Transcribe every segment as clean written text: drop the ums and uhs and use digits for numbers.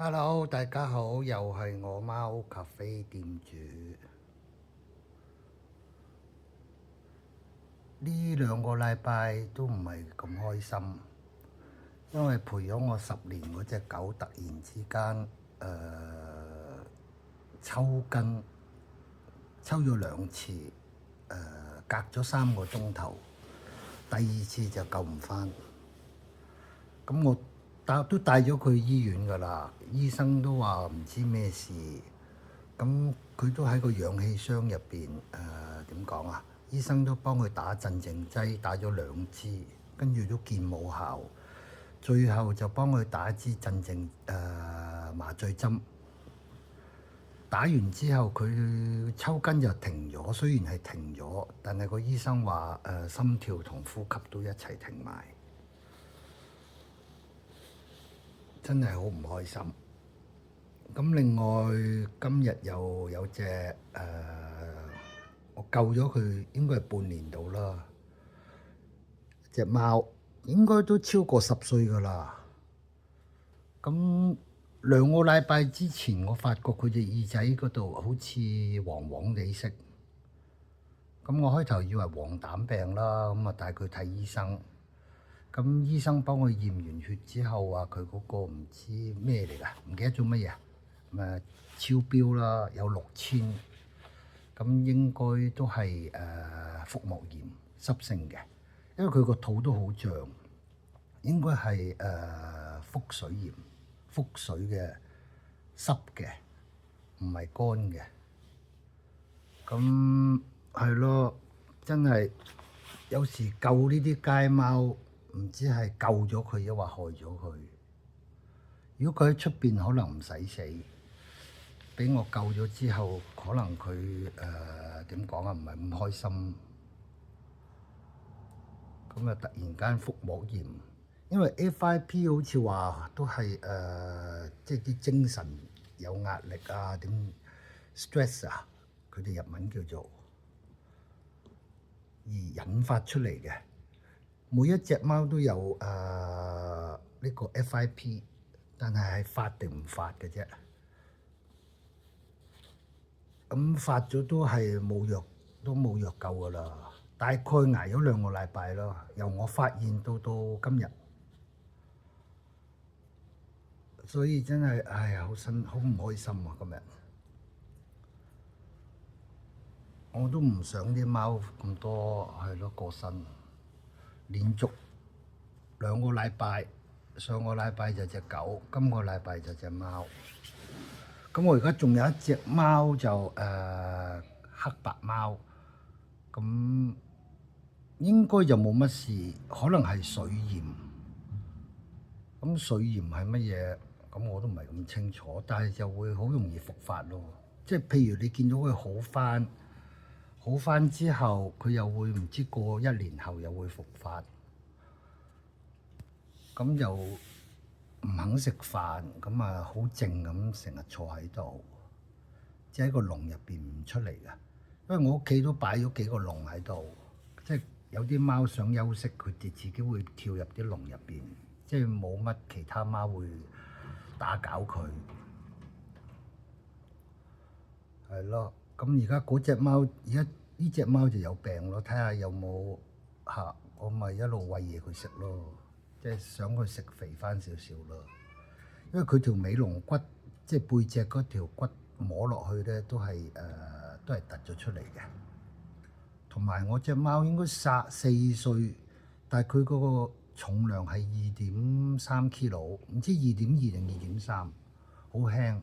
Hello，大家好，又係我貓咖啡店主。呢兩個禮拜都唔係咁開心，因為陪咗我10年嗰隻狗突然之間抽筋，抽咗2次，隔咗3個鐘頭，第2次就救唔返。咁我都帶咗佢去醫院㗎啦，醫生都話唔知咩事。咁佢都喺個氧氣箱入邊，點講啊？醫生都幫佢打鎮靜劑，打咗2支，跟住都見冇效，最後就幫佢打一支鎮靜麻醉針。打完之後佢抽筋就停咗，雖然係停咗，但係個醫生話心跳同呼吸都一齊停埋，真係好唔開心。咁另外今日又有隻我救咗佢應該係半年度啦，隻貓應該都超過10歲㗎啦。咁2個禮拜之前我發覺佢隻耳仔嗰度好似黃黃地色，咁我開頭以為黃疸病啦，咁啊帶佢睇醫生。咁醫生幫佢驗完血之後話佢嗰個唔知咩嚟㗎，唔記得咗乜嘢。超標啦，有6000，咁應該都係腹膜炎濕性嘅，因為佢個肚都好脹，應該係腹水炎，腹水嘅濕嘅，唔係乾嘅。咁係咯，真係有時救呢啲街貓，唔知係救咗佢抑或害咗佢。如果佢喺出邊可能唔使死，俾我救咗之後，可能佢點講啊？唔係咁開心。咁啊，突然間腹膜炎，因為 FIP 好似話都係即係啲精神有壓力啊，點 stress 啊，佢哋日文叫做而引發出嚟嘅。每一隻貓都有呢個 FIP，但係發定唔發嘅啫。咁發咗都係冇藥，都冇藥救㗎啦。大概捱咗2個禮拜咯，由我發現到今日，所以真係唉好唔開心啊！今日我都唔想啲貓咁多係咯過身，連續2個禮拜，上個禮拜就隻狗，今個禮拜就隻貓。咁我而家仲有一隻貓就黑白貓，咁應該就冇乜事，可能係水炎。咁水炎係乜嘢？咁我都唔係咁清楚，但係就會好容易復發咯。即係譬如你見到佢好返之後，佢又會唔知過1年後又會復發，咁又唔肯食飯，咁啊好靜咁成日坐喺度，即係喺個籠入邊唔出嚟嘅。因為我屋企都擺咗幾個籠喺度，即係有啲貓想休息，佢哋自己會跳入啲籠入邊，即係冇乜其他貓會打攪佢。係咯，咁而家嗰隻貓，而家呢隻貓就有病咯，睇下有冇嚇，我咪一路餵嘢佢食咯。即係想佢食肥翻少少咯，因為佢條尾龍骨，即係背脊嗰條骨摸落去咧，都係突咗出嚟嘅。同埋我隻貓應該4歲，但係佢嗰個重量係2.3 kilo，唔知2.2定2.3，好輕，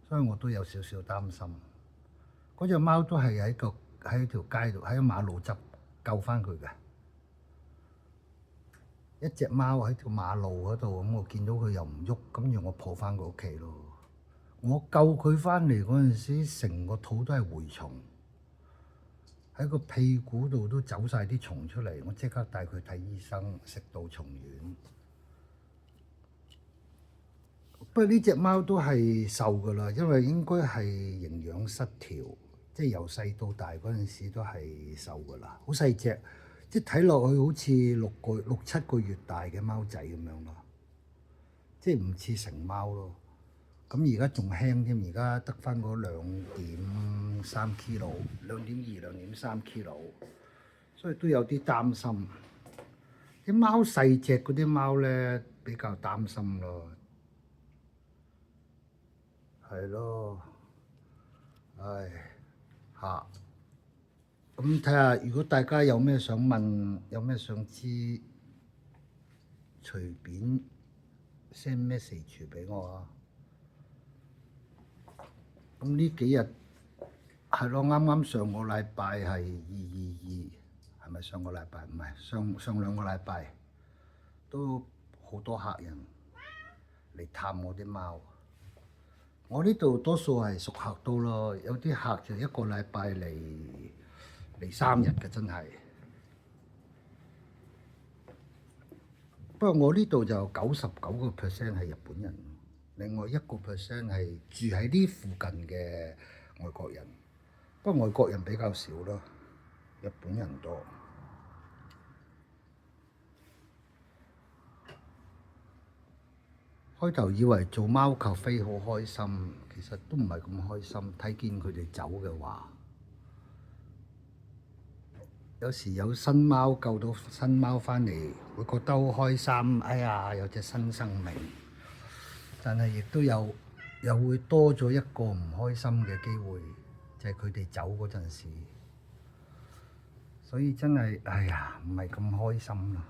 所以我都有少少擔心。嗰隻貓都係喺條街度，喺馬路側救翻佢嘅。一隻貓喺條馬路嗰度，咁我見到佢又唔喐，跟住我抱翻佢屋企咯。我救佢翻嚟嗰陣時，成個肚都係蛔蟲，喺個屁股度都走晒啲蟲出嚟。我即刻帶佢睇醫生，食杜蟲丸。不過呢隻貓都係瘦㗎啦，因為應該係營養失調，即係由細到大嗰陣時都係瘦㗎啦，好細隻。即係睇落去好似6、7個月大嘅貓仔咁樣咯，即係唔似成貓咯。咁而家仲輕添，而家得翻嗰2.3 kg，2.2、2.3 kg，所以都有啲擔心。啲貓細隻嗰啲貓咧，比較擔心咯。係咯，唉嚇。咁睇下，如果大家有咩想問，有咩想知，隨便 send message 俾我啊。咁呢幾日係咯，啱啱上個禮拜係222，係咪上個禮拜？唔係，上兩個禮拜都好多客人嚟探我啲貓。我呢度多數係熟客多咯，有啲客就一個禮拜嚟3日嘅，真係。不過我呢度就99% 係日本人，另外1% 係住喺呢附近嘅外國人。不過外國人比較少咯，日本人多。開頭以為做貓咖啡好開心，其實都唔係咁開心。睇見佢哋走嘅話，有時有新貓救到新貓返嚟，會覺得好開心。哎呀，有隻新生命。但係亦都又會多咗一個唔開心嘅機會，就係佢哋走嗰陣時。所以真係，哎呀，唔係咁開心啦。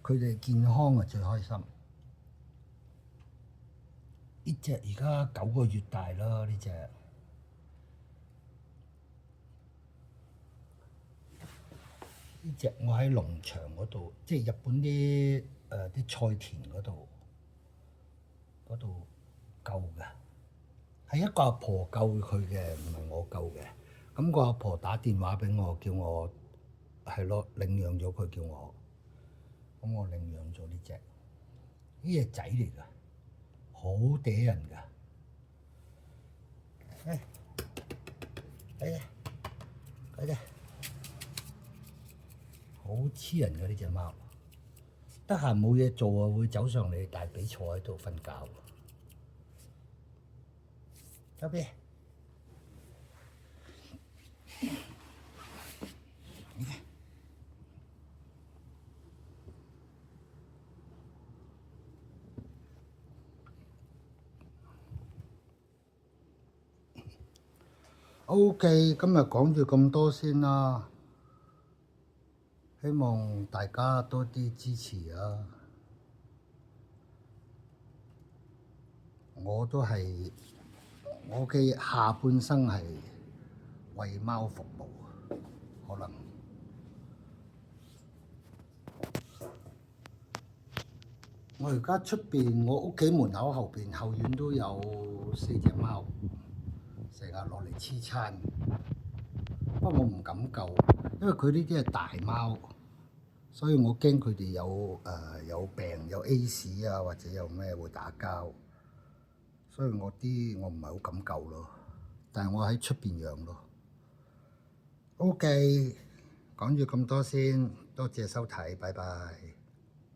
佢哋健康係最開心。呢隻而家9個月大啦，呢隻。呢隻我喺農場嗰度，即係日本啲菜田嗰度救嘅，係一個阿婆救佢嘅，唔係我救嘅。咁個阿婆打電話俾我，叫我係咯領養咗佢，叫我，咁我領養咗呢隻。呢隻仔嚟㗎，好嗲人㗎。睇下，好黐人㗎呢隻貓。得閒冇嘢做啊，會走上嚟大髀坐喺度瞓覺。交俾。OK，今日講住咁多先啦，希望大家多啲支持啊！我嘅下半生係為貓服務，可能我而家出邊，我屋企門口後院都有4隻貓，成日落嚟黐餐。不過我唔敢救，因為佢呢啲係大貓，所以我驚佢哋有病，有 AIDS 啊，或者有咩會打交，所以我唔係好敢救咯。但係我喺出邊養咯。OK，講住咁多先，多謝收睇，拜拜。